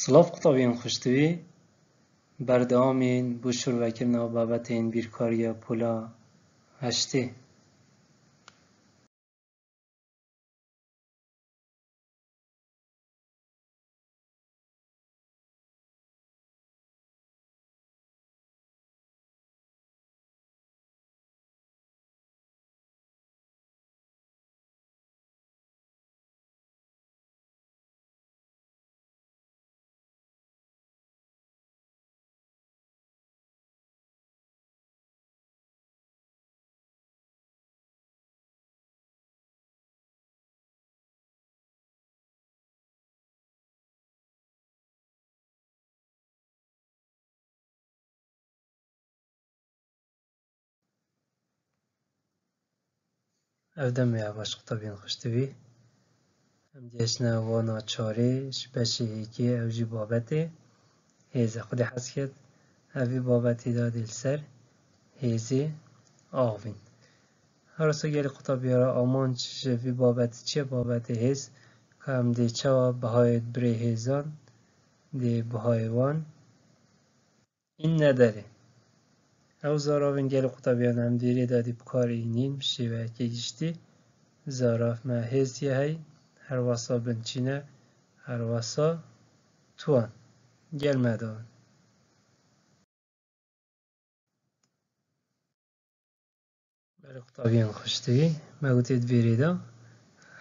سلاف قطابین خوشتوی بردامین بو شروعکرنا بابتین بیرکاریا پولا هشته. Evdem ya baş قطابین خوشتوی ام دیشنا وانا چارش بشه هیکی اوجی بابته هیزه خود حس کرد اوی بابتی دادیل سر هیزه آوین هر سو گلی قطابیارا آمان چه بابتی چه بابتی هیز که هم دی چوا بهایت بری هیزان دی بهایوان این نداره او زاراوین گلی قطابیان هم دیری دادی بکاری اینین شیوه که گشتی زاراف ما هیزی هی هر واسا بنچینه هر واسا توان gelmedi o. برای قطابیان خوشتوی مگوتید ویریدا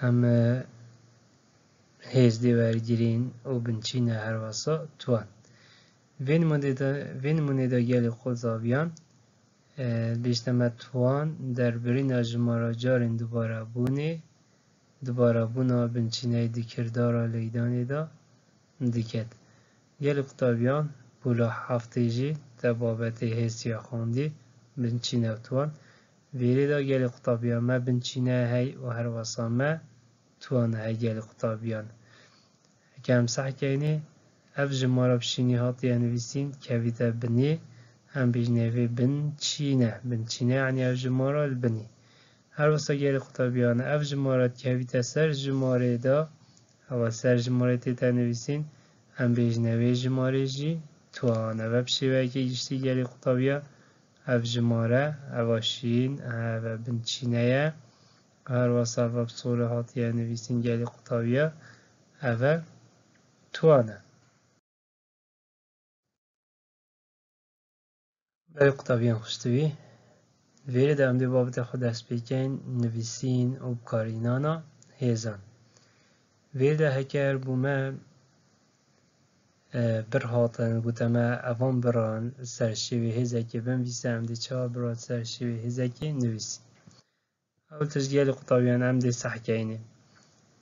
هم هیز دیوارگیرین و بنچینه هر واسا توان وین مونیدا گلی قطابیان بیشتمه توان در برین اجمارا جارین دوباره بونا بنچینه دیکردارا لیدانی دا دیکد گلی قطابیان بولا هفتیجی تبابت هیسیا خوندی بنچینه توان ویری دا گلی قطابیان ما بنچینه هی و هر واسا ما توان هی گلی قطابیان کم سحکینی اف جمارا بشینی هاتی نویسین کویتا بنی هم بجنوی بنچینه یعنی اف جمارا البنی هر واسا گلی قطابیان اف جمارا کویتا سر جماره دا او سر جماره تیتا نویسین هم بجنوی جماره جی توان و بشیوه که گشتی گلی قطابیان اف جماره اواشین و بنچینه هر واسه و بصوره هاتیه نویسین گلی قطابیه او توانه برای قطابیان خوشتوی ویره دام دی بابت خود دست بیکن نویسین و بکارینانا هیزان ویره ده هکر بومه بر هاتن گوتما اوان بران سرشوی هیزکی بنویسه هم دی چه بران سرشوی هیزکی نویسین اول تشگیل قطابیان هم دی سحکینه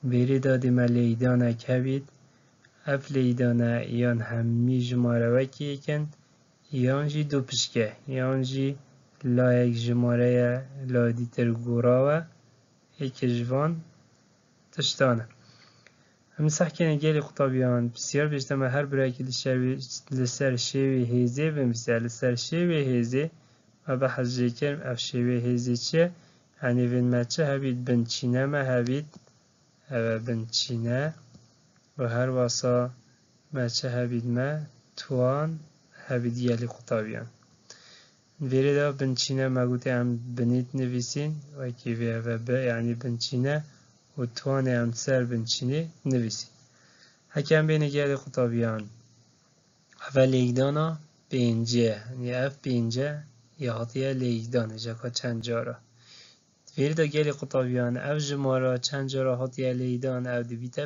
ویری دادی ما لیدانه کبید اف لیدانه یان همی جماره وکی کن یان جی دو پشکه یان جی لایک جماره لادی ترگوراوه ایک جوان تشتانه هم سحکینه گیلی قطابیان بسیار بیشتر هر برای که لسر شوی هیزه بمثال لسر شوی هیزه و به حجه کرم اف شوی هیزه چه یعنی وین ما چه هبید بنچینه ما هبید و بنچینه و هر واسا ما چه هبید ما توان هبید گلی قطابیان ویره دا بنچینه ما گوته هم بنیت نویسین و کیوه و به یعنی بنچینه و توان هم سر بنچینه نویسین حکم بین گلی قطابیان اول لیگدانا بینجه یعنی اف بینجه یا حاطیه لیگدانه جاکا چند جارا ویری دا گلی قطابیان اف جمارا چند جارا هاتیه لیدان او دی بیتا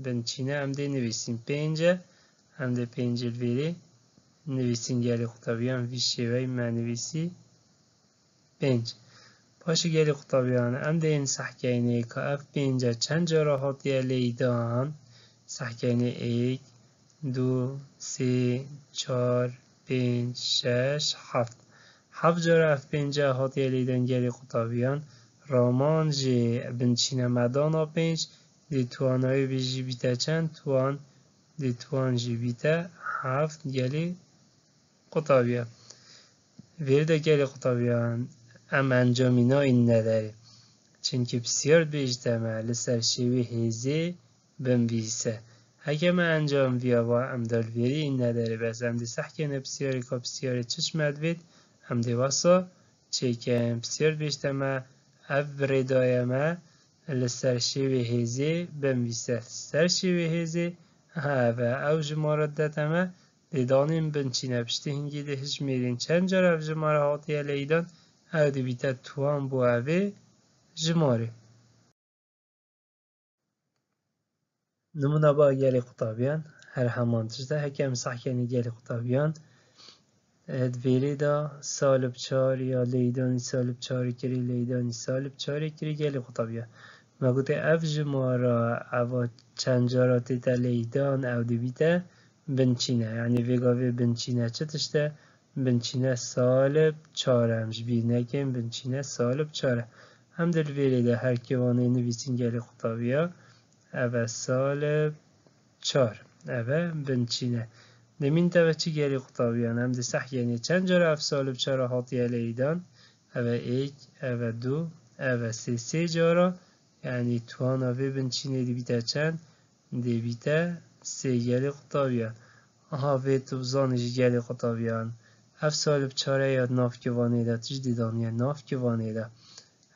بنچینه هم دی نویسین پینجه هم دی پینجه ویری نویسین گلی قطابیان وی شوی ما نویسی پینج پاش گلی قطابیان هم دی این سحکینه که اف پینجه چند جارا هاتیه لیدان سحکینه ایک دو سی چار پینج شش هفت جارا اف پینجه هاتیه لیدن گلی قطابیان رامان جی بنچینه مدانا پینج دی توانای بیجی بیتا چند توان دی توان جی بیتا هفت گلی قطابیان ویرده گلی قطابیان ام انجامینا این نداره چونکه بسیار بیشتر لسر شوی هیزه بنویسه اگه من انجام ویا با ام دال ویری این نداره بس ام دی سحکنه بسیاری که بسیاری چشمت بید ام دی واسا چیکم بسیار بیشتما اف بردایما لسرشیوی هیزی بمویسه سرشیوی هیزی ها و او جمارت دادما دیدانیم بنچینه پشتی هنگی ده هجمیرین چند جار اف جماره هاتیه لیدان او دی بیتا توان بو اوی جماره نمونه با گلی قطابیان هر همان تجده هکم سحکنی گلی قطابیان ادویری دا سالب چار یا لیدانی سالب چاری کری لیدانی سالب چاری کری گلی قطابیان ما گوته اف جمارا او چند جاراتی تا لیدان او دی بیتا بنچینه یعنی ویگاوی بنچینه چه تشته بنچینه سالب چاره همش بیر نکن بنچینه سالب چاره هم در ویری دا هر کیوانه نویسین گلی قطابیان او سالب چار او بنچینه دمین تا چی گلی قطابیان هم ده صح یعنی چند جاره اف سالب چاره هاتیه لیدان او ایک او دو او سی جاره یعنی توان او بنچینه دی بیتا چند دی بیتا سی گلی قطابیان آها وی توزانش گلی قطابیان اف سالب چاره یاد ناف که وانه دا تش دیدانیه ناف که وانه دا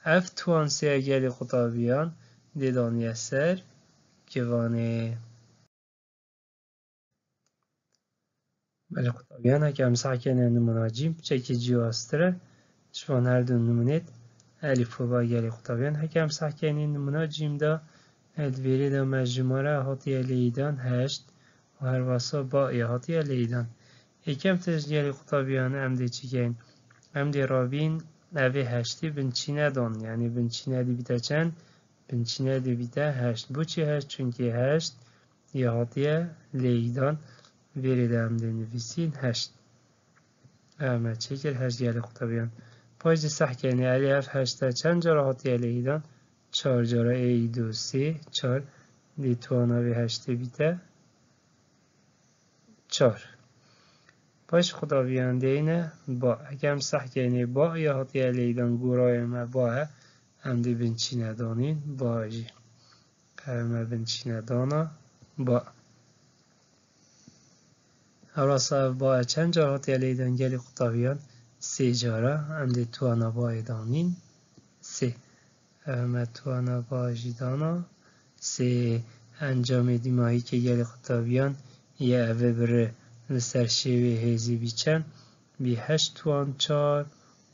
اف توان سی گلی قطابیان دیدانیه سر که وانه بله قطابیان هکم سحکنه نموناجیم چکی جیو استره شوان هر دو نمونید الف و با گلی قطابیان هکم سحکنه نموناجیم دا ادویری دا مجموعه هاتیه لیدان هشت و هر واسا با هاتیه لیدان یکم تش گلی قطابیان ام دی چیکن ام دی رابین اوی هشتی بنچینه دان یعنی بنچینه دی بیتا چند بنچینه دی بیتا هشت بو چی هشت چونکه هشت یا هاتیه لیدان ویری دا ام دی نویسین هشت اما چکر هشت گلی قطابیان پاش دی سحکنه علی اف هشتا چند جارا هاتیه لیدان چار جارا ای دو سی چار دی تواناوی هشتی بیتا چار پاش خداویان دینه با اگم سحکنه با یا هاتیه لیدان گورای ما با هم دی بنچینه دانین با جی قرمه بنچینه دانا با هراسا با چند جار هاتیه لیدان گلی قطاویان سی جاره هم دی توانا با دانین سی قرمه توانا با جی دانا سی انجام دیماهی که گلی قطاویان یه اوه بره لسر شیوه هیزی بیچن بی هشت توان چار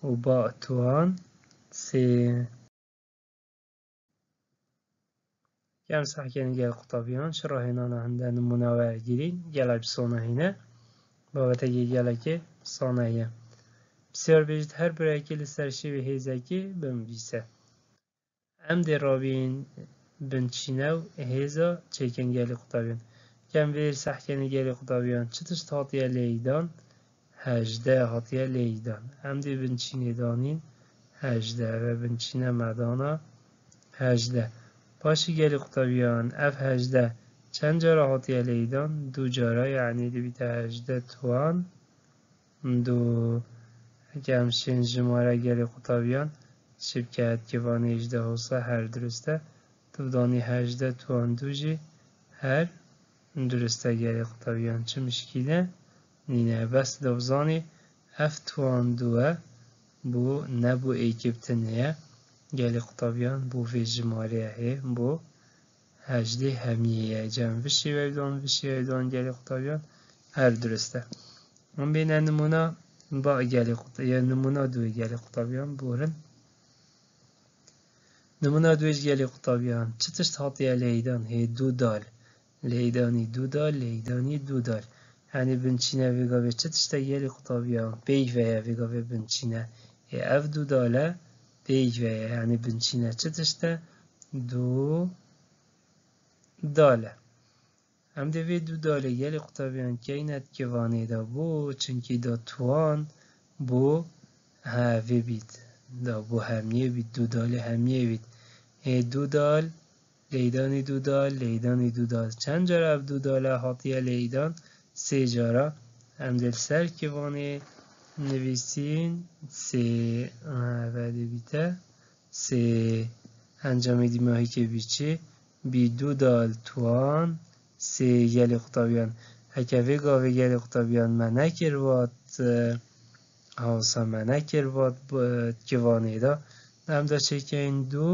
و با توان سی کم سحکنه گل قطابیان شراهینان هنده نموناور گیرین گل بسانه هینه بابت گل که سانه بسیار بیشت هر برای لسر شیوه هیزکی بمویسه ام دی رابین بنچینه و هیزا چیکن گل قطابیان کم ویر سحکنه گل قطابیان چطش هاتیه لیدان هجده هاتیه لیدان هم دی بنچینه دانین هجده و بنچینه مدانا هجده پاشی گل قطابیان اف هجده چند جارا هاتیه لیدان دو جارا یعنی دی بیتا هجده توان دو اگه همشین جماره گل قطابیان شبکت که وانه اجده حوصه هر درسته تو دانی هجده توان دو جی هر درسته گلی قطابیان چه مشکله نینه بس دوزانی اف توان دوه بو نبو ایکبتنه گلی قطابیان بو في جماره هی بو هجده همیه جمع وشی ویدان گلی قطابیان هر درسته من بین نمونه با گلی قطابیان نمونه دوی گلی قطابیان بورن نمونه دویش گلی قطابیان چه تشت هاتیه لیدان هی دو دال لیدانی دو دال لیدانی دو دال یعنی بنچینه ویگاوی چه تشته گلی قطابیان بیگ ویا ویگاوی بنچینه اف دو داله بیگ ویا یعنی بنچینه چه تشته دو داله هم دوی دو داله گلی قطابیان که اینت که وانه دا بو چنکی دا توان بو هاوی بید دا بو همیه بید دو داله همیه بید دو دال لیدانی دو دال لیدانی دو دال چند جاره اف دو داله هاتیه لیدان سی جاره هم دل سر که وانه نویسین سی وعده بیته سی انجام دیماهی که بیچه بی دو دال توان سه گلی قطابیان هکوی گاوی گلی قطابیان منکر وات هاسا منکر وات کیوانه دا نم دا چکین دو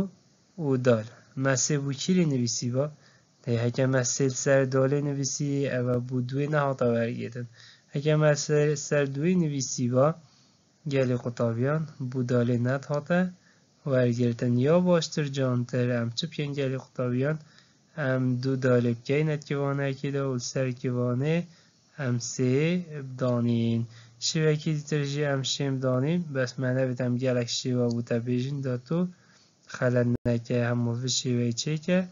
و دال مسه بو کیری نویسی با ده هکه مسه سر داله نویسی او بودوی نهاتا ورگیدن هکه مسه سر دوی نویسی با گلی قطابیان بوداله نهاتا ورگیدن یا باشتر جانتر ام چه پین گلی قطابیان ام دو داله بکینت کیوانه که دا و سر کیوانه ام سه بدانین شیوکی دیترجی ام شیم دانیم بس منه بیتم گلک شیوا بوده بیجین دا تو خلال نکه همو في شیوه چه که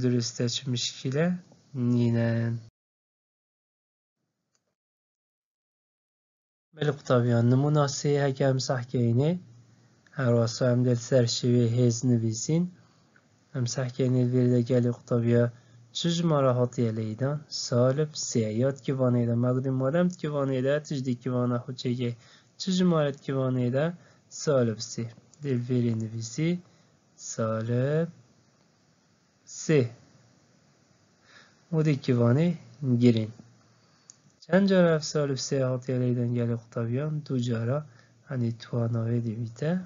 درسته چه مشکله نینن بله قطابیان نموناسه هکه هم سحکه اینه هر واسه هم دل سر شیوه هز نویسین هم سحکه اینه ویرده گلی قطابیا چه جماره هاتیه لیدان سالب سیاد که وانه ده مقدم مادم که وانه ده تجدی که وانه خود چه جماره که وانه ده سالب سی دل ویری نویسی سالب سه و دیکیوانه گیرین چند جارا اف سالب سه هاتیه لیدن گلی قطابیان دو جارا هنی تواناوی دیویته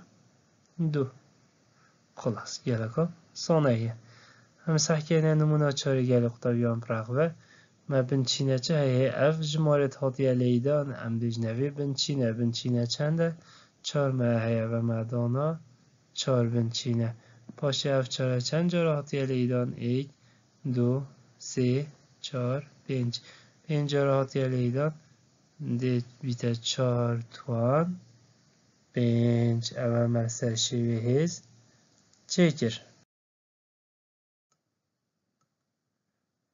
دو خلاص گلکا سانهیه هم سحکینه نمونه چاری گلی قطابیان پرقوه ما بنچینه چه هیه اف جمارت هاتیه لیدن ام بجنوی بنچینه چنده چار ما هیه و مدانا چار بنچینه پاشه اف چاره چند جارا هاتیه لیدن ایک دو سه چار پنج جارا هاتیه لیدن دید بیته چار توان پنج اول مستر شوی هز چکر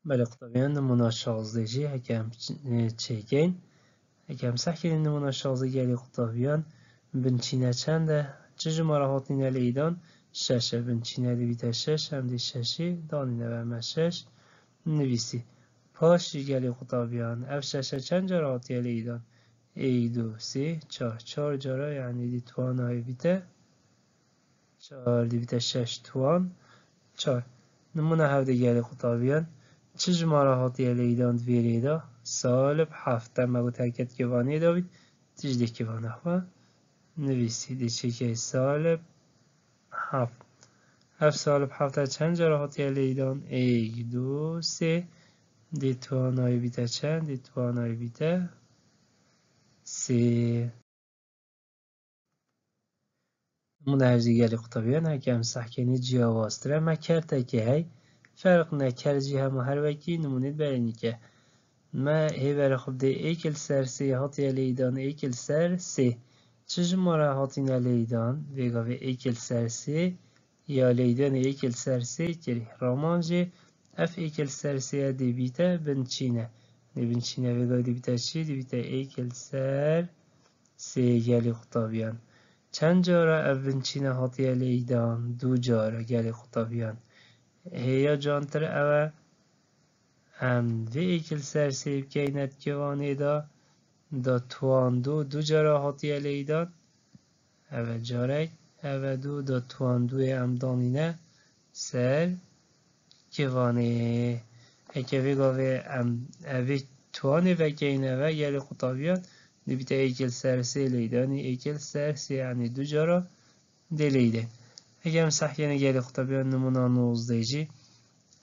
بله قطابیان نمونه 16 جی هکم چکین هکم سحکین نمونه 16 گلی قطابیان بنچینه چنده چه جماره هاتینه لیدان ششه بنچینه دی بیته شش هم دی ششی دانینه و شش نویسی پاش گلی قطابیان اف ششه چند جاره هاتیه لیدان ای دو سی چار جاره یعنی دی توان های بیته چار دی بیته شش توان چار نمونه هفته گلی قطابیان چه جماره هاتیه لیدان ویریدا سالب هفته مگو ترکت که وانه داوید تجده که وانه خواه نویسی دی چه که سالب هفت سالب هفته چند جاره هاتیه لیدان ایک دو سه دی توانای بیته چند دی توانای بیته سه نمونه هفته گلی قطابیان هکم سحکنی جیاواستره ما کرده که هی فرق نکر جی همو هر وکی نمونید برینی که ما هی برای خب ده ایکل سر سی هاتی لیدان ایکل سر سی چه جماره هاتین لیدان ویگا وی ایکل سر سی یا لیدان ایکل سر سی کری رامان جی اف ایکل سر سی دی بیته بنچینه دی بنچینه ویگا دی بیته چی دی بیته ایکل سر سی گلی خطابیان چند جاره اف بنچینه هاتی لیدان دو جاره گلی خطابیان هیا جانتر اوه هم وی ایکل سر سیب کینت کیوانه دا توان دو جاره هاتیه لیدان اوه جاره اوه دو دا توان دوی امدانینه سر کیوانه اکه وی گاوه اوه توانه و کینه و یلی خطابیان دی بیته ایکل سر سی لیدانی ایکل سر سی یعنی دو جاره دی لیدن اگه هم سحکینه گلی خطابیان نمونه 19 جی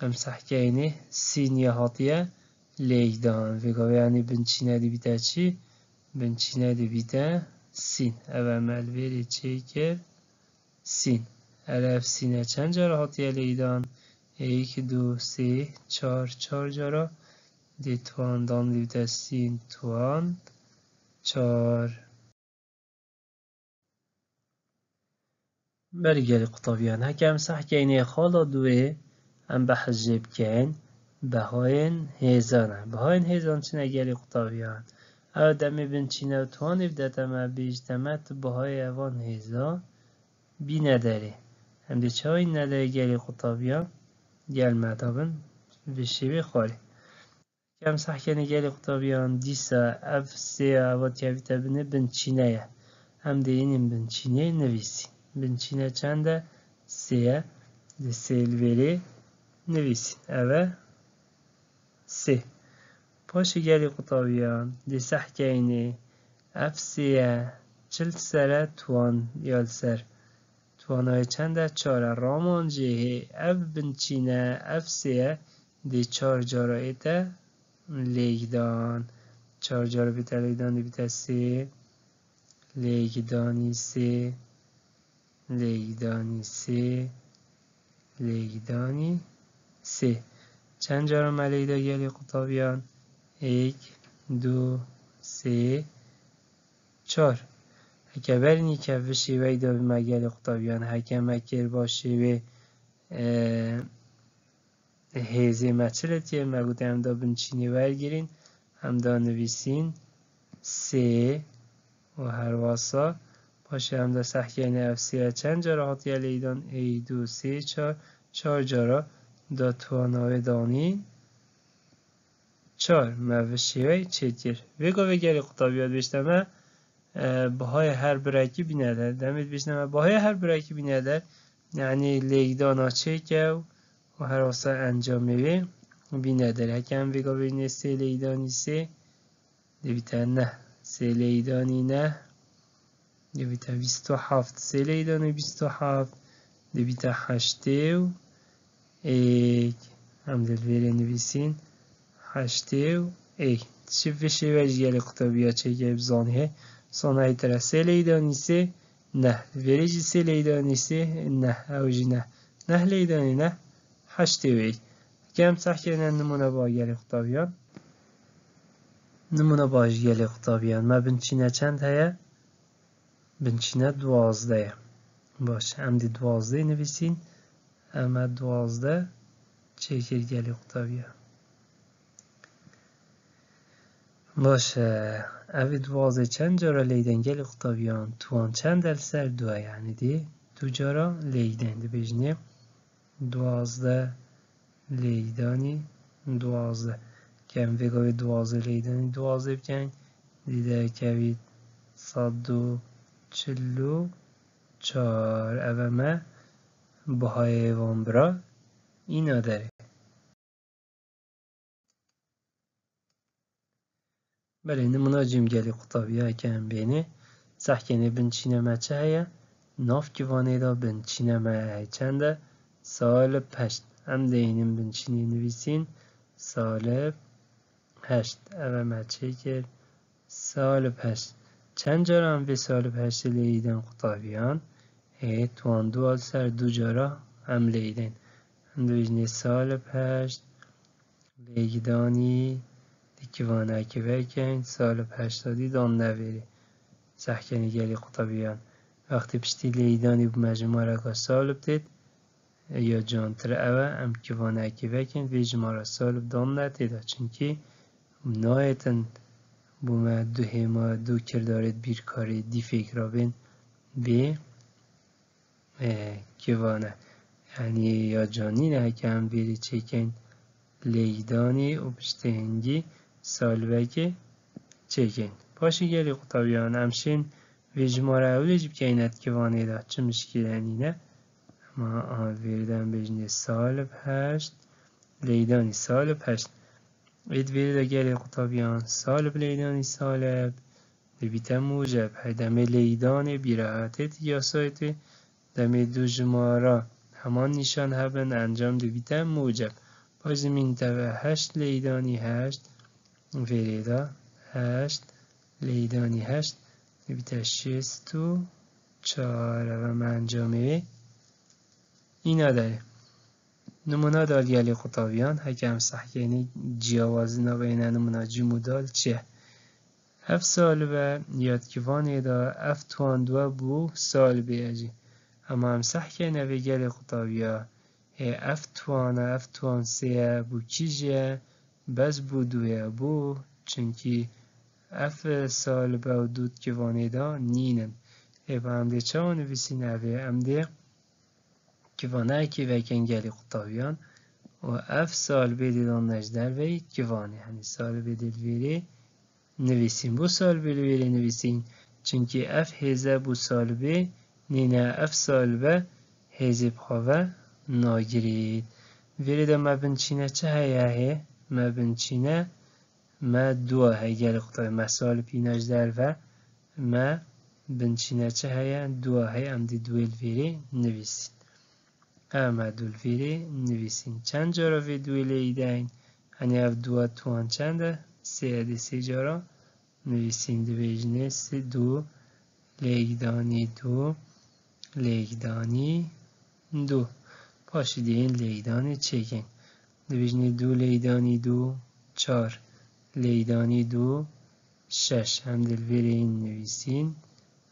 هم سحکینه سینیه هاتیه لیدان ویگاوه یعنی بنچینه دی بیته چی؟ بنچینه دی بیته سین اوه ملویری چی که سین اف سینه چند جاره هاتیه لیدان ایک دو سی چار جاره دی توان دان دی بیته سین توان چار برگل قطابیان هکم سحکینه خالا دوه هم بحجب کن بهاین هیزان چنه گلی قطابیان او دمی بنچینه و توانی بدته ما بیجتمت بهای اوان هیزان بی نداره هم دی چه های نداره گلی قطابیان گل مدابن بشیوی خالی کم سحکنه گلی قطابیان دیسا اف سی اوات یابیته بینه بنچینه هم دی اینیم بنچینه نویسی بنچینه چنده سیه دی سیل ویلی نویسین اوه سه پاشی گلی قطابیان دی سحکینی اف سیه چل سره توان یال سر توانای چنده چاره رامان جهه اف بنچینه اف سیه دی چار جارا ایتا لیگدان چار جارا بیتا لیگدان دی بیتا سی لیگدانی سی لیگدانی سی لیگدانی سی چند جارا ملیگدا گلی قطابیان یک دو سه چار هکه برینی که به شیوه دا مگل قطابیان هکه مکر با شیوه هیزه مچلتیه مگوده هم دا بنچینی ورگیرین هم دا نویسین سه و هر واسا باشه هم دا سحکین افسیه چند جارا حاطیه لیدان ای دو سه چار چار جارا دا تواناوی دانی چار موه شیوه چید گیر ویگو ویگری قطابیات بیشتمه بهای هر برکی بینده دمید بیشتمه بهای هر برکی بینده یعنی لیگدانا چه که و هر واسه انجامی بینده هکم ویگو بینه سه لیگدانی سه دیویتا نه سه لیگدانی نه دیویتا 27 سه لیگدانی 27 دیویتا 8 ایک هم دلویره نویسین 8 ایک شیف شیوه جیل قطابیات چه که بزانه صنعی تره سه لیدانی سه نه ویریجی سه لیدانی سه نه اوجی نه نه لیدانی نه 8 ایک کم سحکرین نمونه با جیل قطابیات نمونه با جیل قطابیات ما بنچینه چند هیا بنچینه 12 باشه هم دی 12 نویسین اما 12 چه کر گلی قطابیات باشه اوی 12 چند جارا لیدن گلی قطابیان توان چند دل سر دوه یعنی دی دو جارا لیدن دی بجنه 12 لیدانی 12 کم ویگاوی 12 لیدانی 12 بکن دیده کوید 144 اوه ما بهای وان برا اینا داره بله نمونه جیم گلی قطابیه که هم بینه سحکنه بنچینه ما چه هیا ناف کیوانه دا بنچینه ما چنده سال پشت هم دینیم بنچینی نویسین سال پشت اوه ما چه کرد سال پشت چند جارا هم به سال پشت لیدن قطابیان توان دو سر دو جارا هم لیدن هم دویجنه سال پشت لیگدانی دیکیوانه که بکن سال پشتادی دان نویری سحکنی گلی قطابیان وقتی پشتی لیدانی bu مجموعه که سالب دید یا جانتر اوه هم کیوانه که بکن وی جمعه سالب دان ندیده چونکی نایتن bu ما دو هما دو کردارید بیر کاری دی فکر بین بی کیوانه یعنی یا جانی نه که هم بیری چکن لیدانی و پشتی هنگی سالبه چکن پاشی گلی قطابیان همشین وی جمعه اولی جب که اینت کیوانه دا چه مشکلانی نه اما ویردن بجنه سال پشت لیدانی سال پشت اید ویرده گلی قطابیان سالب لیدانی سالب بیتا موجب دمه لیدانی بیراحتت یا سایتی دمه دو جمعه همان نشان هبن انجام بیتا موجب باز زمین تبه 8 لیدانی 8 ویرده 8 لیدانی 8 بیتا 64 و منجامه اینا داره نمونه دال گلی قطابیان حکم سحکنی جیاوازی نبینه نمونه جیمو دال چه اف سال به یادکیوانی دا اف توان دو بو سال بیجی اما هم سحکنه وی گلی قطابیان اف توان سه بو کیجه بس بو دوه بو چونکی اف سال به دود کیوانی دا نینن با هم ده چه نویسین اوه هم ده کیوانه که وکن گلی قطابیان و اف سال بیدیدان نجدر وی کیوانه یعنی سال بیدید ویری نویسین بو سال بیدید نویسین چونکی اف هزه بو سال بی نینه اف سال به هزه بخواه ناگرید ویری دا مبنچینه چه هیه ما بنچینه ما دوه هی گلی قطابیان ما سال پیناش در و ما بنچینه چه هیا دوه هی ام دی دویل ویری نویسین اما دول ویری نویسین چند جارا وی دویل ایدین هنی اف دوه توان چنده سه دی سی جارا نویسین دویجنه سی دو لیگدانی دو لیگدانی دو پاشی دیگه لیگدانی چکن دویجنه دو لیگدانی دو چار لیگدانی دو شش هم دل ویرین نویسین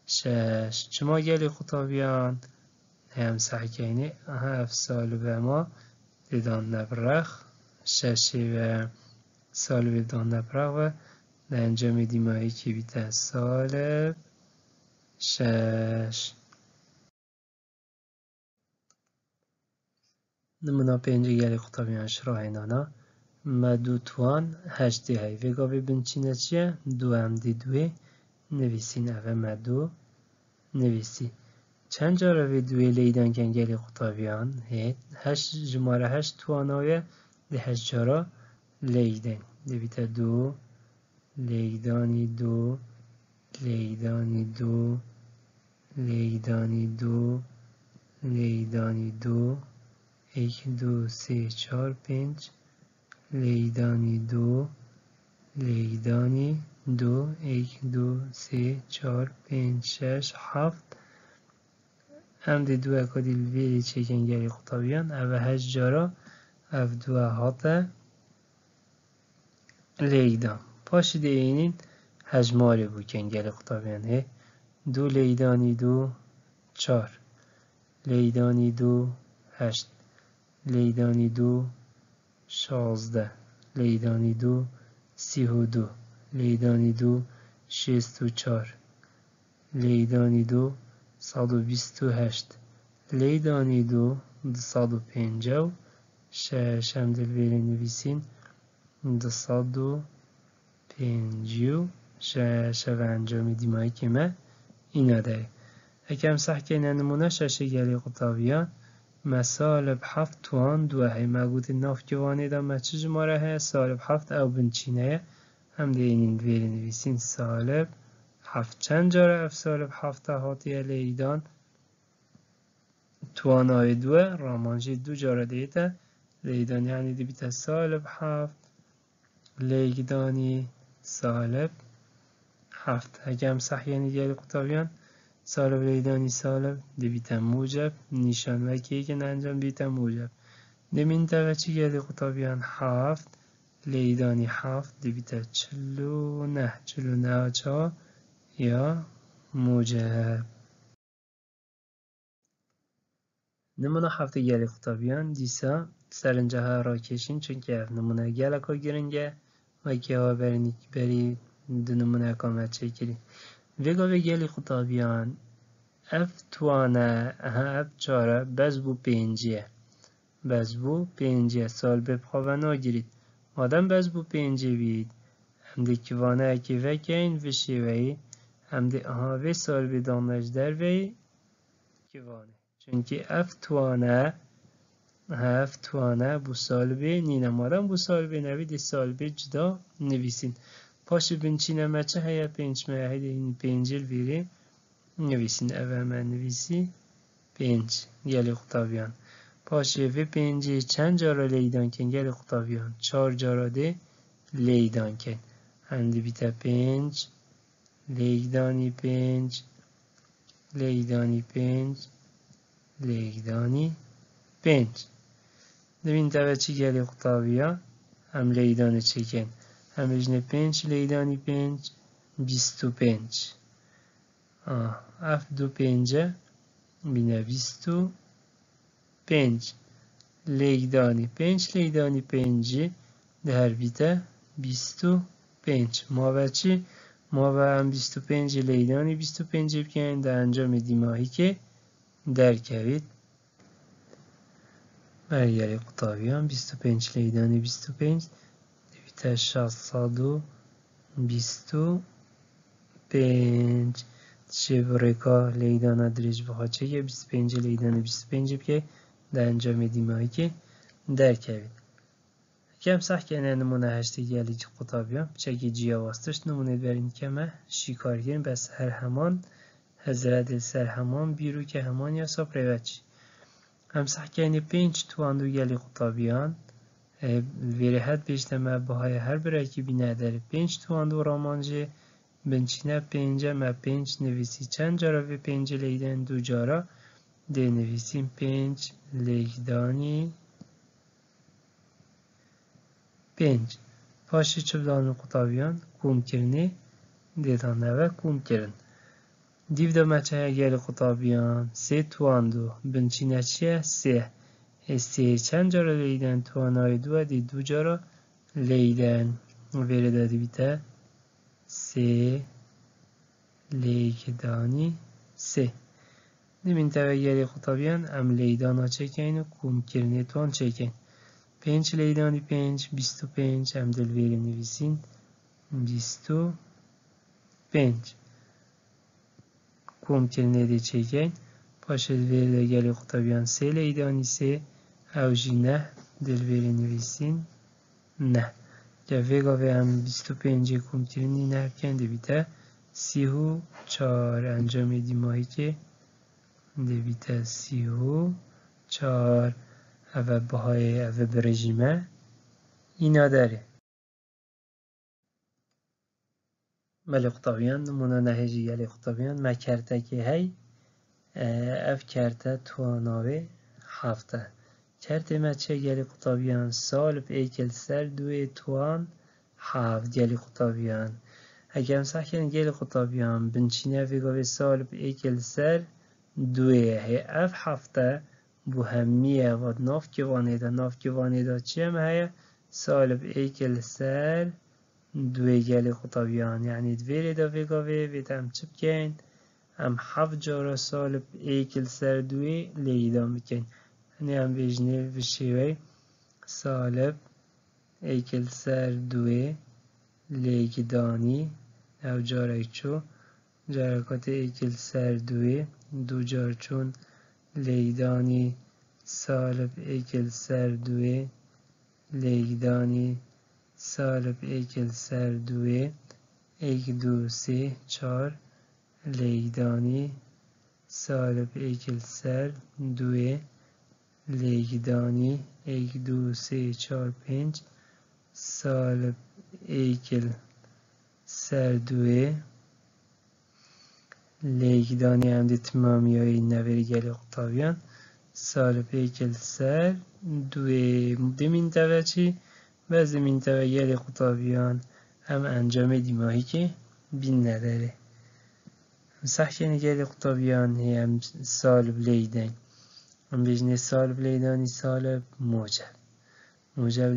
شش چما گلی قطابیان هم سحکینه اف سالب ما دیدان نبرخ ششی و سالب دیدان نبرخ و در انجام دیمایی که بیته سالب شش نمونه پنجه گلی قطابیان شراه نانا ما دو توان هشتی های وگا ببینچینه چیه دو هم دی دوی نویسین اوه ما دو نویسی چند جاره وی دوی لیدان کن گلی قطابیان هید هشت جماره هشت توانایه دی هشت جاره لیدن دی بیتا دو لیدانی دو لیدانی دو لیدانی دو لیدانی دو یک دو سه چهار پنج لیدانی دو لیدانی دو یک دو سه چهار پنج شش هفت هم دی دو اکادی الویری چکنگری قطابیان او هشت جارا او دو هاته لیدان پاشی دی اینین هجماری بو کنگری قطابیان هی دو لیدانی دو چار لیدانی دو هشت لیدانی دو شازده لیدانی دو سی و دو لیدانی دو شست و چار لیدانی دو صد و بیست و هشت لیدانی دو صد و پنجاه شش هم دل بیرین نویسین صد و پنجاه شش و انجام دیمایی که ما اینا ده اکم صح که نمونه شش گلی قطابیان ما سالب هفت توان دو هی ما گوتی ناف جوانی دا ما چه جماره های سالب هفت او بنچینه هم ده اینین بیرین نویسین سالب هفت چند جاره اف سالب هفت هاتی لیدان توانای دوه رامانجی دو جاره دیتا لیدان یعنی دی بیتا سالب هفت لیدانی سالب هفت اگم صح یعنی گلی قطابیان سالب لیدانی سالب دی بیتا موجب نیشان وکی که انجام بیتا موجب دمین تا چی گلی قطابیان هفت لیدانی هفت دی بیتا چلو نه چا یا موجب نمونه هفته گلی قطابیان دیسا سرنجه ها را کشین چون که نمونه گل که گرنگه و که ها بری دو نمونه کامت چکری وگا و گلی قطابیان اف توانه اف چاره بز بو پینجیه سال ببخوا ناگیرید مادم بز بو پینجی بید هم دی کوانه اکی وکین وشی وی هم دی آهاوی سال بدانش در وی کوانه چونکه اف توانه بو سال بی نینه مادم بو سال بی نوی دی سال بی جدا نویسین پاش بنچینه مچه هیا پینج مهید این پینجل بیری نویسین اول من نویسی پینج گلی قطابیان پاشه وی پینجی چند جارا لیدان کن گلی قطابیان چار جارا ده لیدان کن هنده بیتا پینج لیدانی پینج لیدانی پینج لیدانی پینج دوین تا چی گلی قطابیان هم لیدان چکن هم بجنه پینج لیدانی پینج 25 اف دو پنجه بینه 25 لیدانی پنجی در بیته 25 ما و چی؟ ما و هم 25 لیدانی 25 بکنیم در انجام دیماهی که درکوید برگری قطابیان 25 لیدانی 25 بیته 625 شبرکا لیدان ادریج بخواد چه که 25 لیدان 25 که در انجام دیمایی که درکوید کم سخت کنه نمونه هشتی گلی که قطابیان چکی جیا واستش نمونه برین که ما شیکار گیریم بس هر همان حضرت سر همان بیرو که همان یا سا پریوچی هم سخت کنه 5 توان دو گلی قطابیان ویره هد بیشتر ما بهای هر برای که بینه داره 5 توان دو رامانجه بنچینه 5 ما 5 نویسی چند جارا و 5 لیدن دو جارا ده نویسیم 5 لیدانی 5 پاشی چبدان قطابیان کوم کرنی دیتان نوه کوم کرن دیو دا مچه گل قطابیان 3 توان دو بنچینه چیه 3 چند جارا لیدن توانای دو دی دو جارا لیدن ویره دادی بیته 3 لیدانی 3 نمین توگری قطابیان ام لیدان ها چکین و کوم کرنی توان چکین 5 لیدانی 5 25 ام دل ویره نویسین 25 کوم کرنی دی چکین پاشد ویره گلی قطابیان 3 لیدانی 3 او جی نه دل ویره نویسین نه که ویگا وی هم 25 کوم کرنی نه کنده بیته 34 انجام دیماهی که دیویته 34 اوه بهای اوه برژیمه اینا داره ملی قطابیان نمونه نهیجی گلی قطابیان ما کرته که هی اف کرته تواناوه هفته کرته ما چه گلی قطابیان سال به ایکل سر دوی توان هفت گلی قطابیان اگه هم سخن گلی قطابیان بنچینه ویگاوی سال به ایکل سر دوی اف هفته بو همیه و ناف که وانیده چیم هیا سالب ایکل سر دوی گلی قطابیان یعنی دویره دا ویگاوی ویدم چه بکن هم 7 جارا سالب ایکل سر دوی لیدا میکن یعنی هم بیجنه بشیوه سالب ایکل سر دوی لیگدانی او جارای چو جارکات ایکل سر دوی دو جار چون لیدانی سالب ایکل سر دوی لیدانی سالب ایکل سر دوی 1 2 3 4 لیدانی سالب ایکل سر دوی لیدانی 1 2 3 4 5 سالب ایکل سر دوی لیگدانی هم دی تمامی های نوری گلی قطابیان سال پیکل سر دوی دمین تاوه چی؟ باز دمین تاوه گلی قطابیان هم انجام دیماهی که بین نداره سخنی گلی قطابیان هم سال بلیدن هم بیجنه سال بلیدانی سالب موجب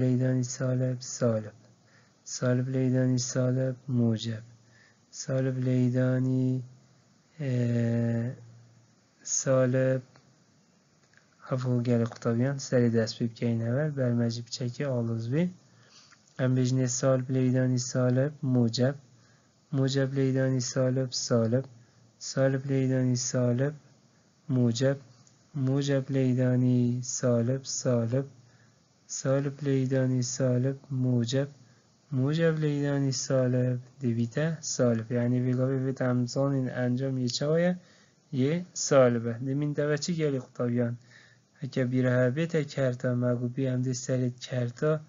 لیدانی سالب سالب لیدانی سالب موجب سالب لیدانی سالب هفو گل قطابیان سری دست بیب که این اول برمجی بچکی آلوز بی هم بجنه سالب لیدانی سالب موجب لیدانی سالب سالب لیدانی سالب موجب لیدانی سالب سالب لیدانی سالب موجب لیدانی سالب دیویته سالب یعنی ویگاوی ویت همزان این انجام یه چاویه یه سالبه دمین دوه چی گلی قطابیان اگه بیره بیته کرتا مگو بی هم دی سرید کرتا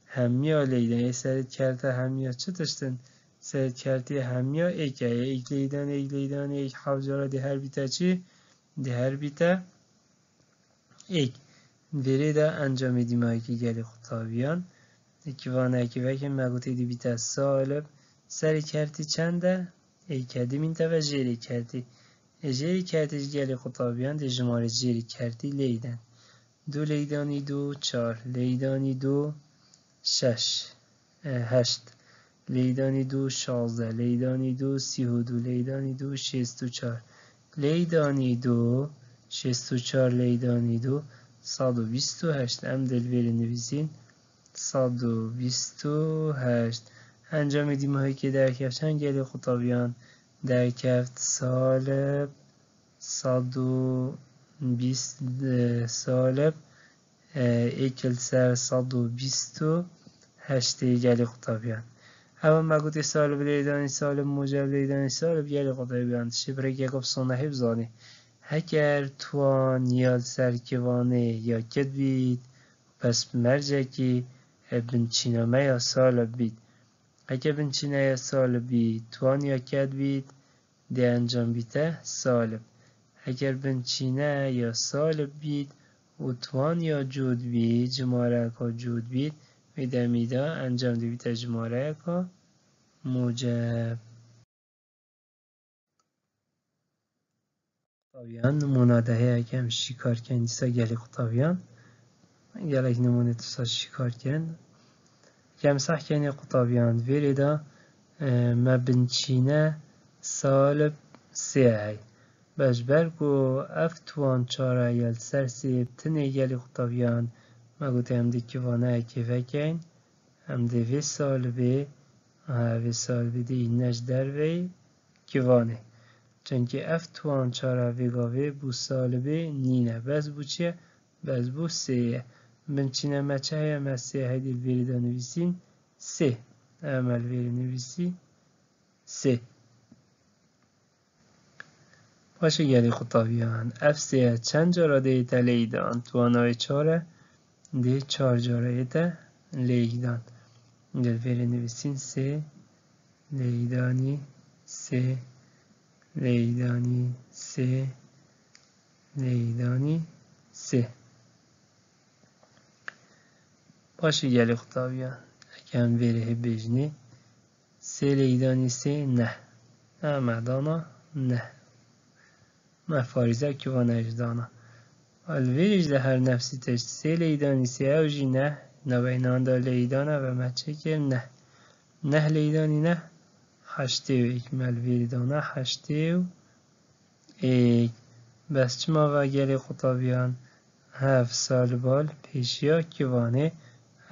همیا لیدن یه سرید کرتا همیا چه تشتن سرید کرتی همیا ایک لیدن ایک حوجارا دی هر بیته چی دی هر بیته ایک ویره دا انجام دیمایی که گلی قطابیان اکیوانه که مگوتی دی بیته سالب سری کرتی چنده؟ ای کردی من تا و جیری کردی گلی قطابیان دی جماره جیری کردی لیدن 2 لیدانی 2 4 لیدانی 2 6 8 لیدانی 2 16 لیدانی 2 32 لیدانی 2 64 لیدانی 2 64 لیدانی 2 128 ام دلویری نویسین 128 انجام دیماهایی که در کفتن گلی قطابیان در کفت سالب 120 سالب ایکل سر 120 هشتی گلی قطابیان اما ما گوتی سالب لیدانی سالب موجب لیدانی سالب گلی قطابیان تشی برای یکب صنع حفظانی اگر توان یا سرکوانه یا کد بید پس مرجع کی بنچینامه یا سالب بید اگه بنچینه یا سالب بید توان یا کد بید ده انجام بیده سالب اگر بنچینه یا سالب بید و توان یا جود بید جماره که جود بید میده میده انجام دی بیده جماره که موجب قطابیان نمونه دهه اگه شکار کن دیسا گلی قطابیان گلک نمونه تسا شکار کن کم سح کنی قطابیان ویری دا ما بنچینه سالب سیه باش برگو افتوان چاره یل سرسیب تنه گلی قطابیان ما گوته هم دی کیوانه کیفه کن هم دی وی سالبه وی سالبه دی نش در وی کیوانه چونکه افتوان چاره وی گاوه بو سالبه نینه بس بو چیه؟ بس بو سیه بنچینه مچه هم از سیه هیدی ویری دا نویسین سه عمل ویری نویسی سه باشه گلی خطابیان اف سیه چند جارا دیتا لیدان توانای چاره دی 4 جارا ایتا لیدان گل ویری نویسین سه لیدانی سه لیدانی سه لیدانی سه باشه گلی خطابیان اکم ویره بجنی سه لیدانی سه نه نه مدانا نه ما فارزه که و نجدانا الویرج ده هر نفسی تشت سه لیدانی سه اوجی نه نبینان دا لیدانا و ما چکر نه نه لیدانی نه هشته و اکمل ویردانا هشته و ایک بس چما و گلی خطابیان هف سال بال پیشیا کیوانه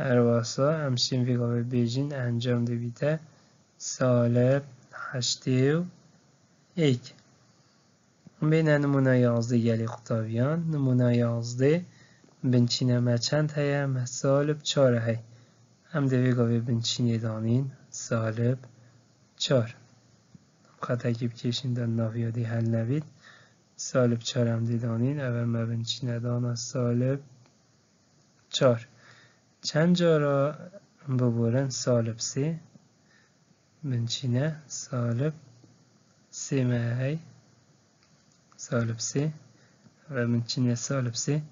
هر واسا همشین ویگاوه بیجین انجام ده بیده سالب هشته و ایک بین نمونه 11 گلی خطابیان نمونه 11 بنچینه ما چند هیا ما سالب 4 هی هم ده ویگاوه بنچینه دانین سالب 4 خطا که بکشین دان ناویادی حل نبید سالب 4 هم ده دانین اول ما بنچینه دانا سالب 4 چند جارا ببورن سالب 3 بنچینه سالب 3 مهی سالب 3 و بنچینه سالب 3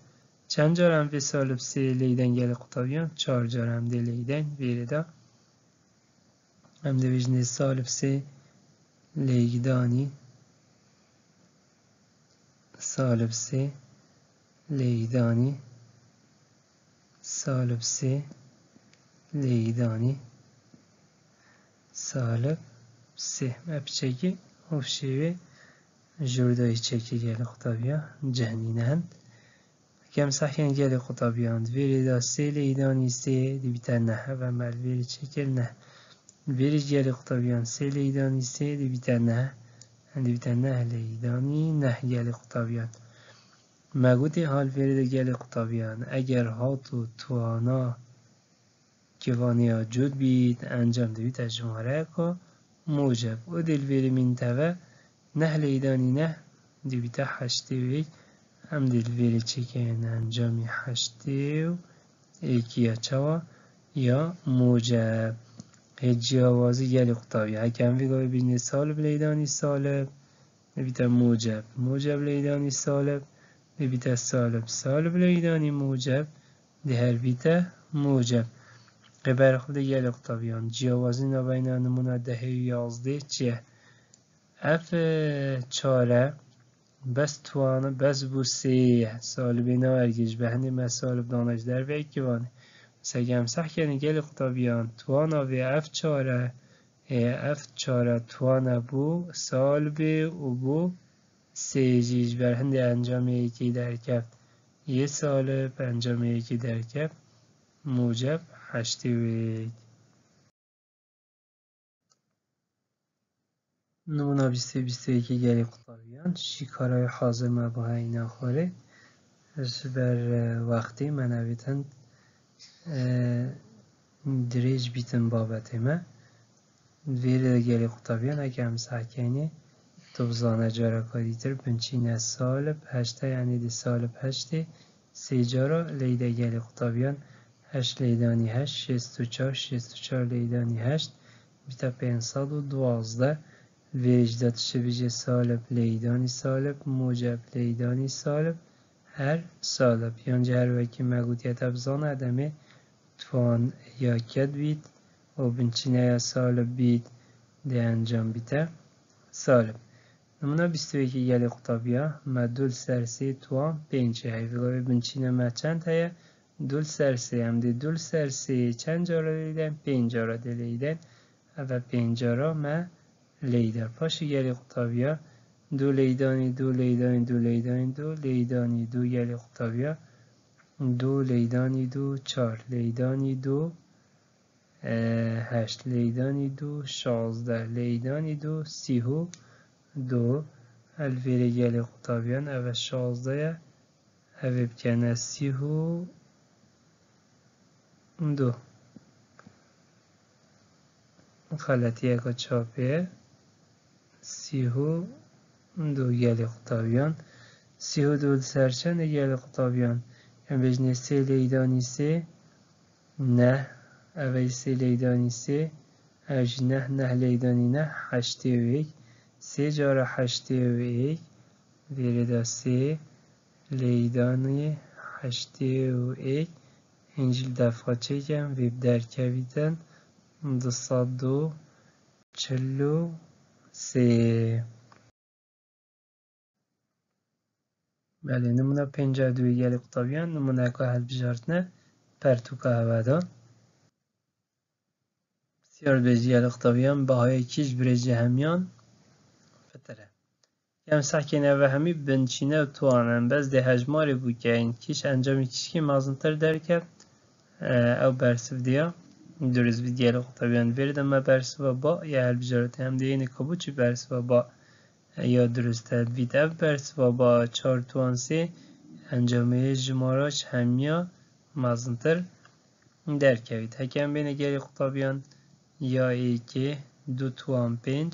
چند جارا هم به سالب 3 لیدن گل قطابیان 4 جارا هم ده لیدن ویردا هم ده ویجنه سالب 3 لیدانی سالب 3 لیدانی سالب 3 لیدانی سالب 3 مپچگی هفشیوی جوردای چکی گل قطابیان جهنینن کم سحکن گل قطابیان ویری دا 3 لیدانی 3 دی بیتر نه و مل ویری چکل نه ویری گل قطابیان 3 لیدانی 3 دی بیتر نه دی بیتر نه لیدانی نه گل قطابیان مگوتی حال ویری دا گل قطابیان اگر هاتو توانا کیوانی ها جود بید انجام دی بیتر جماره که موجب و دل ویری من تاوه نه لیدانی نه دی بیتر هشته و یک هم دل ویری چکن انجامی هشته و ایکی یا چوا یا موجب هجی آوازی گلی قطابی هکم ویگاوی بینی سالب لیدانی سالب بیتا موجب موجب لیدانی سالب بیتا سالب سالب لیدانی موجب ده هر بیتا موجب قبر خود گلی قطابیان جی آوازی نباینا نمونه دهه 11 چیه اف چاره بس توانه بس بو سیه سالبی نوارگیش بهنی ما سالب دانش در و اکیوانه سگم سح کنی گلی قطابیان توانا و اف چاره اف چاره توانا بو سالبی و بو سیجیش برهنده انجام یکی در کف یه سالب انجام یکی در کف موجب هشتی و یک نمونه 20-21 گلی قطابیان شیکارای حاضر مباهای نخوره بر وقتی منویتن درێژ بیتن بابەتێمە vêrê de gelê qutabîyan heke em sehkênî tu bizane careka dîtir binçîne salib heşta yanî di salib heştê sê cara lê de gelê qutabîyan heşt lêdanî heşt şêst û çar lêdanî heşt bîte pênc sed û duwazdeh vêrê jî de dişebêje salib lêdanî salib mûceb lêdanî salib her salib yancı her wekî me gotiye te bizane demê tuan ya ket bît û binçîneya salib bît dê encam bîte salib. Numuna 22 gelê qutabîya me dul ser sê tuan pênc heye vêgavê binçîne me çend heye dul ser sê em dê dul ser sê çend cara lêden pênc cara dê lêden ev pênc cara me lêder paşê gelê qutabîya du lêdanî du lêdanî du lêdanî du lêdanî du gelê qutabîya du lêdanî du çar lêdanî du heşt lêdanî du şazdeh lêdanî du sî û du el vêrê gelê qutabîyan ev şazdeh ye ev ê bikene sî û du xeletiyeka çapê ye sî û du gelê qutabîyan sî û du li ser çend e gelê qutabîyan em bêjinê sê lêdanî sê neh ev ê sê lêdanî sê ev jî neh lêdanî neh heştê û yek sê cara heştê û yek vêrê de sê lêdanî heştê û yek hîn jî li defa çêken vê bi derkevîtin du sed û çil û sê. Belê nimûna pênca duyê gelê qutabîyan nimûneka hilbijartine pertûka hevedan Pisyarbêjî gelê qutabîyan bihayekî ji birêjê hemiyan fitir e. Em sehkên ev hemî binçîne û tuan in bez dê hejmarê bûkeyên kîş encamê kîşkî mezintir derket ew bersiv diya durist bî gelê qutabîyan vêrê de me bersiva ba ya hilbijartê em dê yênî kabû çi bersiva ba ya durist e bît ev bersiva ba çar tuan sê encamê jimara ji hemiya mezintir derkevît heke em bêne gelê qutabîyan ya êkê du tuan pênc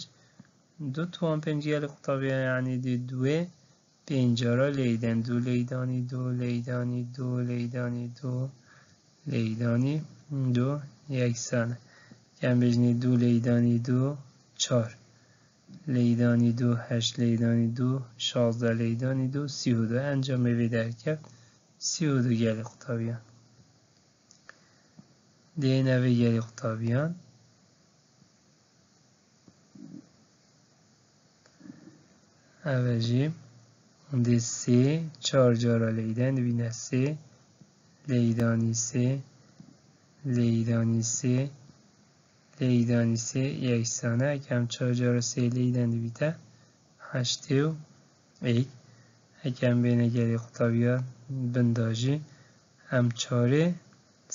du tuan pênc gelê qutabîyan yanî dê duê pênc cara lêden du lêdanî du lêdanî du lêdanî du lêdanî du yeksan em bêjinê du lêdanî du çar lêdanî du heşt lêdanî du şazdeh lêdanî du sî û du encamê vê derket sî û du gelê qutabîyan dêne vê gelê qutabîyan ev jî dê sê çar cara lêden dibîne sê lêdanî sê lêdanî sê lêdanî sê yeksan e heke em çar cara sê lêden dibîte heştê û yek heke em bêne gelê qutabîyan binda jî em çarê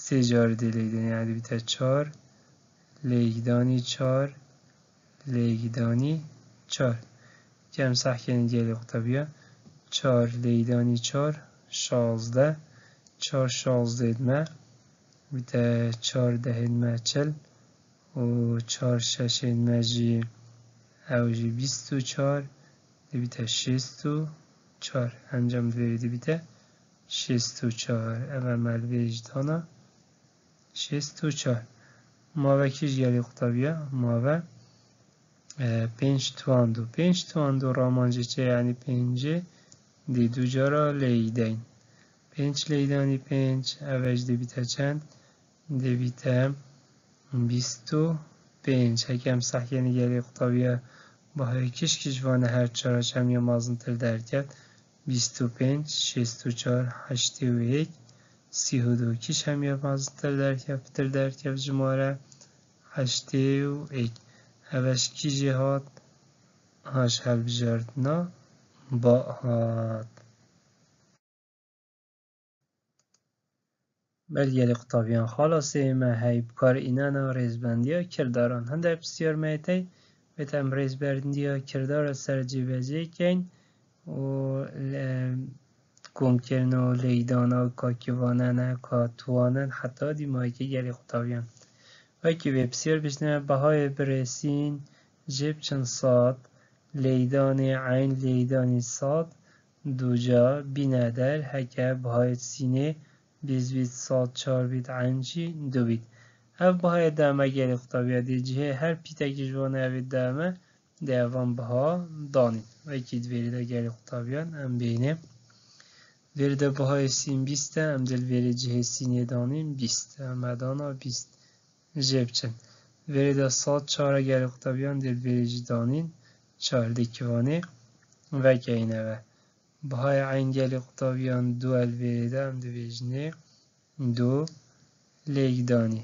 sê cara dê lêden yani dibîte çar lêdanî çar lêdanî çar heke em sehkênî gelê qutabîya çar lêdanî çar şazdeh çar şazdeh me bîte çar dehên me çil û çar şeşên me jî ew jî bîst û çar dibîte şêst û çar encam vêrê dibîte şêst û çar ev me li vê jî dana şêst û çar mavekî ji gelê qutabîya mave pênc tuan du ramancê çi yanî pêncê dê du cara lêden pênc lêdanî pênc ev jî dibîte çend dibîte bîst û pênc heke em sehkênî gelê qutabîya bihayekî ji vane her çara hemiya mezintir derket bîst û pênc şêst û çar heştê û yek sî û du kîş hemiya mezintir derket fitir derket jimare heştê û yek ev kî jî hat ji hilbijartina ba hat. Bel gelê qutabîyan xalasê me hey bi karînena rêzbendiya kirdaran hindek pisyar me tey vê em rêzbendiya kirdara sercîvêjêkeyn û komkirina û lêdana û ka kîvanan e ka tuwanan heta dîmayekî gelê qutabîyan وکی ویبسیر بشنه بهای برسین جب چند صاد لیدان عین لیدان صاد دوجا بینادر هکه بهای سینه 20 صاد 4 بیت عنجی 2 بیت اف بهای دامه گلی قطابیه دی جهه هر پیتکی جوانه اوید دامه دیوان بها دانید وکی دویری دا گلی قطابیان ام بینه وری دا بهای سین 20 ام دل وری جهه سینه دانیم 20 ام دانا 20 جب چند وری دا صاد 4 گلی قطابیان دل وری جدانین 4 دیکوانه وکی اینه و بهای عین گلی قطابیان دو الویده هم دو بیجنه دو لیگدانی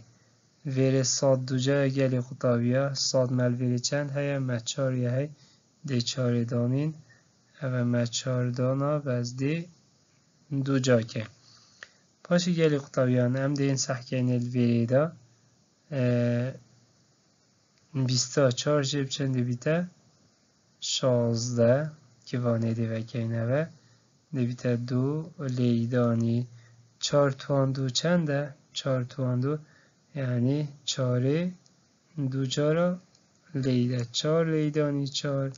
ویره صاد دو جای گلی قطابیه صاد مل ویره چند هیا مچاری هی دی چاری دانین او مچار دانا بز دی دو جا که پاشی گلی قطابیان هم دی این سحکین الویره دا 24 جب چند بیته 16 که وانه دی وکینه و دیویت دو لیدانی 4 توان دو چنده 4 توان دو یعنی 4 دو جارا لیده 4 لیدانی 4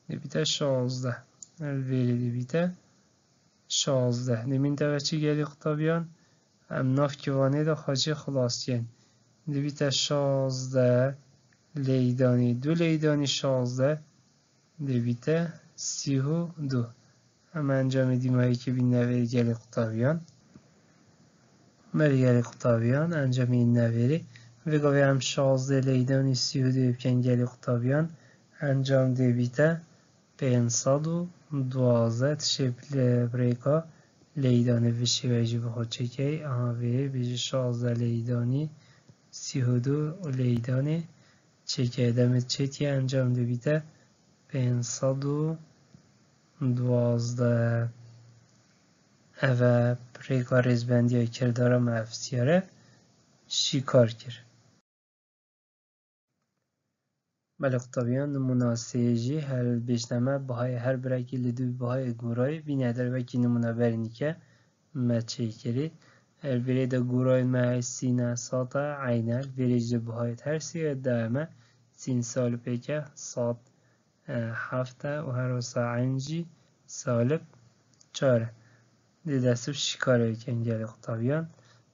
دیویت 16 الویری دیویت 16 دیمین تا چی گلی خطابیان ام ناف کیوانه دا خاجی خلاص کن دیویت 16 لیدانی دو لیدانی 16 دیویت 32 اما انجام دیم هایی که بین نوری گلی قطابیان مری گلی قطابیان انجام این نوری و گاوی هم 16 لیدانی 32 بکن گلی قطابیان انجام دی بیته 512 شبل بریکا لیدانی وشی ویجی بخود چکی اما وی بیجی 16 لیدانی 32 لیدانی چکی دمت چکی انجام دی بیته 512 اوه پریکا ریزبندی های کردارم افسیاره شیکار کرد بله قطابیان نمونه سیجی هر بیشنامه بهای هر برکی لدو بهای گورای بینه در وکی نمونه برنی که مچه کری هر بری دا گورای مهای سینه ساتا عینه بریج بهای هر سیه دائمه سین سال پیکه سات هفته و هر وسا عنجی سالب 4 دی دستو شکاره کن گلی قطابیان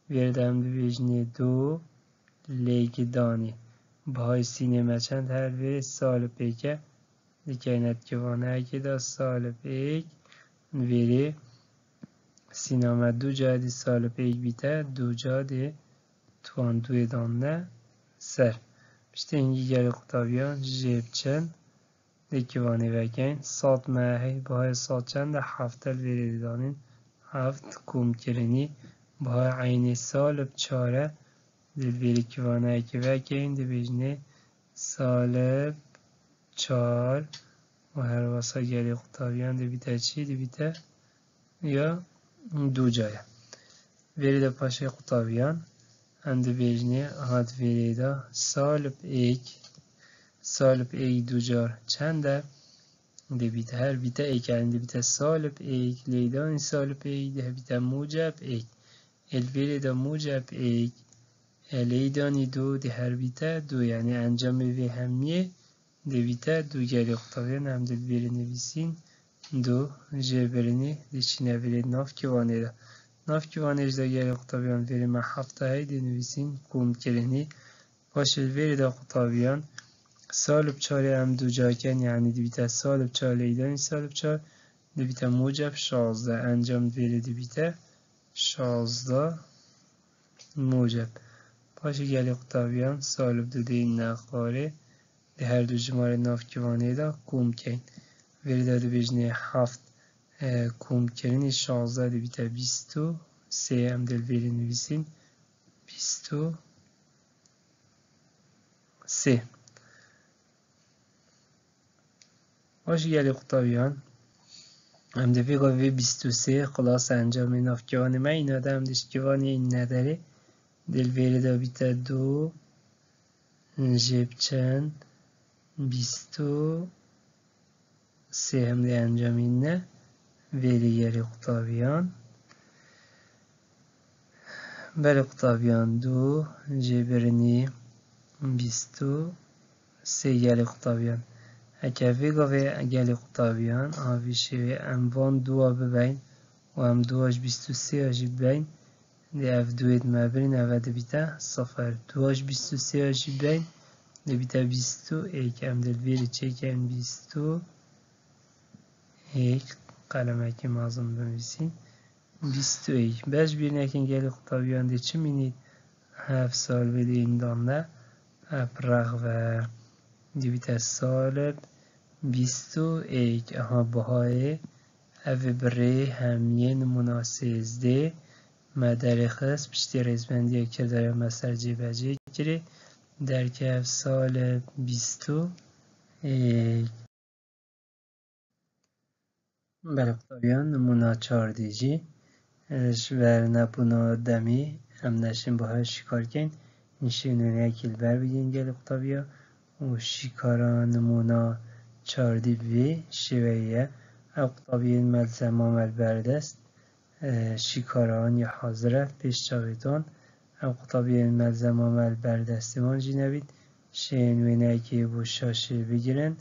ویردم دو بیجنی دو لیگدانی بهای سینما چند هر وی سال پیکه دیکنت کیوانه اکی دا سال پیک ویری سینما دو جا دی سال پیک بیته دو جا دی توان دوی دانه سر پشت اینگی گلی قطابیان جیب چند دیکیوانه وکن سات ماهی بهای سات چند هفته ویری دانین هفت کوم کرنی بهای عینی سالب 4 دل ویری کیوانه که وکین دی بیجنه سالب 4 و هر واسه گلی قطابیان دی بیته چی دی بیته یا دو جایه ویری دا پاشه قطابیان هم دی بیجنه هات ویری دا سالب 1 دو جار چنده دی بیته هر بیته ایک دی بیته سالب 1 لیدان سالب 1 دی بیته موجب 1 الویری دا موجب 1 لیدانی دو دی هر بیته دو یعنی انجام وی همیه دی بیته دو گلی قطابیان هم دل بیری نویسین دو جبرینی دی چی نویرید ناف کیوانه دا ناف کیوانه دا گلی قطابیان ویری ما هفته های دی نویسین کوم کرنی باشه ویری دا قطابیان سالب 4 هم دو جاکن یعنی دی بیته سالب 4 لیدانی سالب 4 دی بیته موجب 16 انجام ویری دی بیته 16 موجب پاشی گلی قطابیان سالب دو دی نخواره دی هر دو جماره ناف کیوانه دا کوم کن ویری دا دو بیجنه 7 کوم کرنی 16 دی بیته 23 هم دل ویری نویسین 23 پاشی گلی قطابیان هم دی بیگا وی 23 خلاص انجام ناف کیوانه من این آده هم دیش کیوانه این نداره دل ویری دا بیته دو جب چند 23 هم دی انجام این نه ویری گلی قطابیان بله قطابیان دو جبرنی 23 گلی قطابیان اکه ویگا وی گلی قطابیان آوی شوی اموان دوا ببین و ام دواش 23 آجی ببین دی اف دوید مبرین اوه دبیتا صفر دواش 23 آجی ببین دبیتا 21 ام دلویری چه که ام 21 قلمه که مازم بنویسین 21 باش بیرین اکن گلی قطابیان دی چه مینید 7 سال بده این دانده اپرق و دیویت سالب 21 اها بهای او بره همیه نمونه 13 مدر خص پشتی ریزبندی کردار مسر جیبجی گیری در که سال 21 بله قطابیان نمونه 14 جی شبر نپونا دمی هم نشین باها شکار کن این شینونه اکیل بر بگین گل قطابیا و شکارا نمونا 14 بی شویه او قطابیین ملزم عمل بردست شکاران یا حاضره پیش چاویتون او قطابیین ملزم عمل بردستمان جی نبید شینونه اکی بو شاشه بگیرن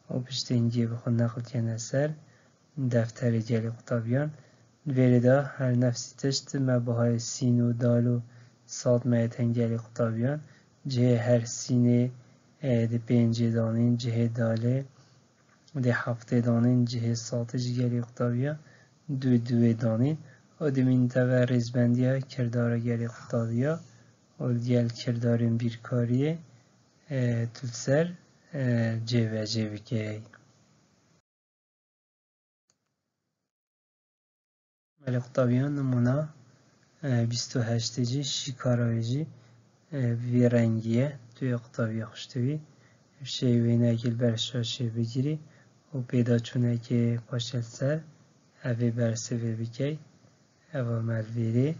و پشتینگی بخون نقل کنه سر دفتر گل قطابیان وریدا هر نفسی تشت مباهای سین و دال و ساد مهتن گل قطابیان جه هر سینه ده 5 دانین جه داله ده 7 دانین جه ساتج گل قطابیان دو دانین و ده منطقه ریزبندی ها کردار گل قطابیا و گل کردارین بیرکاریه تلسر جه و جه بکی ولی قطابیان نمونه 28 جی شکارای جی وی رنگیه توی قطابی خوشتوی شیوین اکیل برشاشه بگیری و پیدا چونه که پاشل سر اوی برسوی بکی اوه ملویری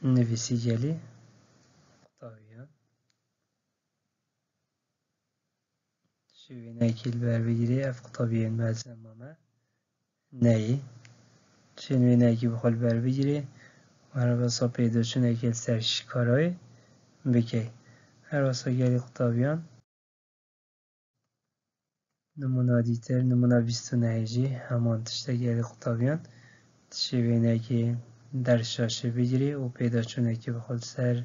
نویسی گلی قطابیان شیوین اکیل بر بگیری اف قطابیان ملزم مامه نهی شیوین اکی بخال بر بگیری هر واسا پیدا چون اکیل سر شکارای بکی هر واسا گلی قطابیان نمونه دیتر نمونه 29 جی همان تشتا گلی قطابیان شیوین اکی در شاشه بگیری و پیدا چون اکی بخال سر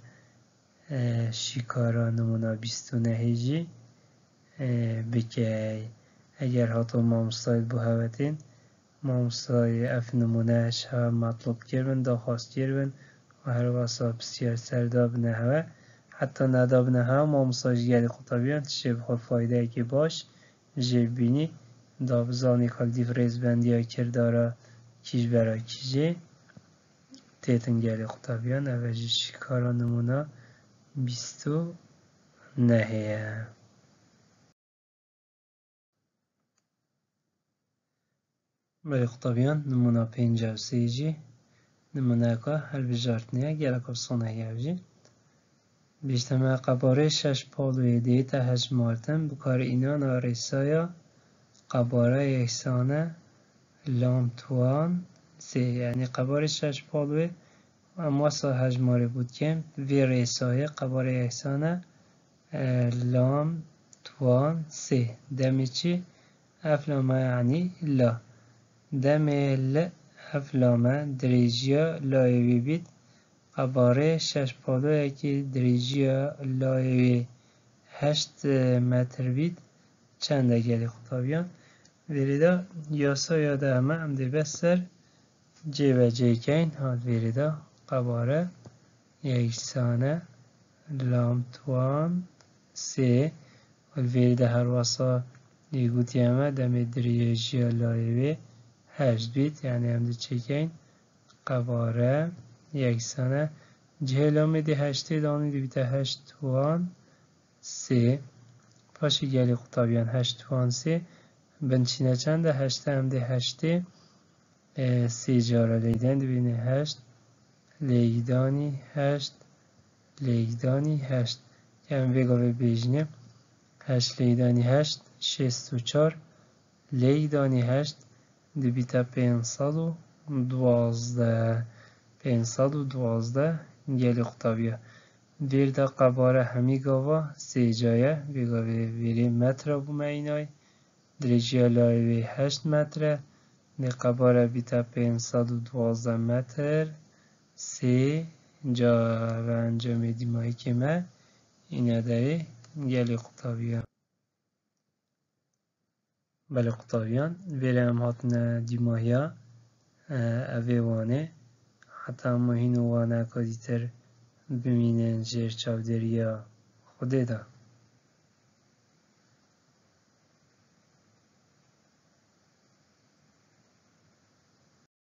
شکارا نمونه 29 جی بکی اگر هاتو مامستایل بو هوتین مامستای اف نمونهش ها مطلوب کردن داخواست کردن و هر واسا بسیار سرداب نهوه حتی نداب نهوه مامستایش گلی قطابیان تشه بخواه فایده ای که باش جیب بینی دابزانی کال دیف ریزبندی ها کردارا کیش برای کیجه تیتن گلی قطابیان اوجی شکارا نمونه 29 بله قطابیان نمونه 53 جی نمونه که هل بجارتنیه گله که صنعه گوجی بیشتر قباره 6 پالوی دیتا هجمارتن بکار اینان آریسایا قباره یکسانه لام توان سه یعنی قباره 6 پالوی اما سا هجماری بود که وی ریسای قباره یکسانه لام توان سه دمی چی افلامه یعنی لا دمی ل افلامه دریجیا لایوی بید قباره 6 پالوی که دریجیا لایوی 8 متر بید چند گلی قطابیان ویریدا یاسا یاده همه هم دی بسر جی و جی کین هاد ویریدا قباره یکسانه لام توان سه ویریدا هر واسا دیگوتی همه دمی دریجیا لایوی 8 بید یعنی هم دی چی کین قباره یکسانه جهلامه دی 8 دانی دی بیتا 8 توان سه پاشی گلی قطابیان 8 توان سه بنچینه چنده 8 هم دی 8 سی جارا لیدن دی بینه 8 لیدانی 8 لیدانی 8 که هم ویگاوی بیجنه 8 لیدانی 8 64 لیدانی 8 دی بیتا 512 512 گلی قطابیه ویر دا قباره همی گاوا 3 جایه ویگاوی ویری متر بومه اینای درجه لایوی 8 متره دی قباره بیتا 512 متر 3 جا و انجام دیمایی که ما اینه داری گلی قطابیان بله قطابیان ویره هم هاتن دیمایی ها اوه وانه حتی ما هینو وانه کدیتر ببینن جیر چاودریا خوده دا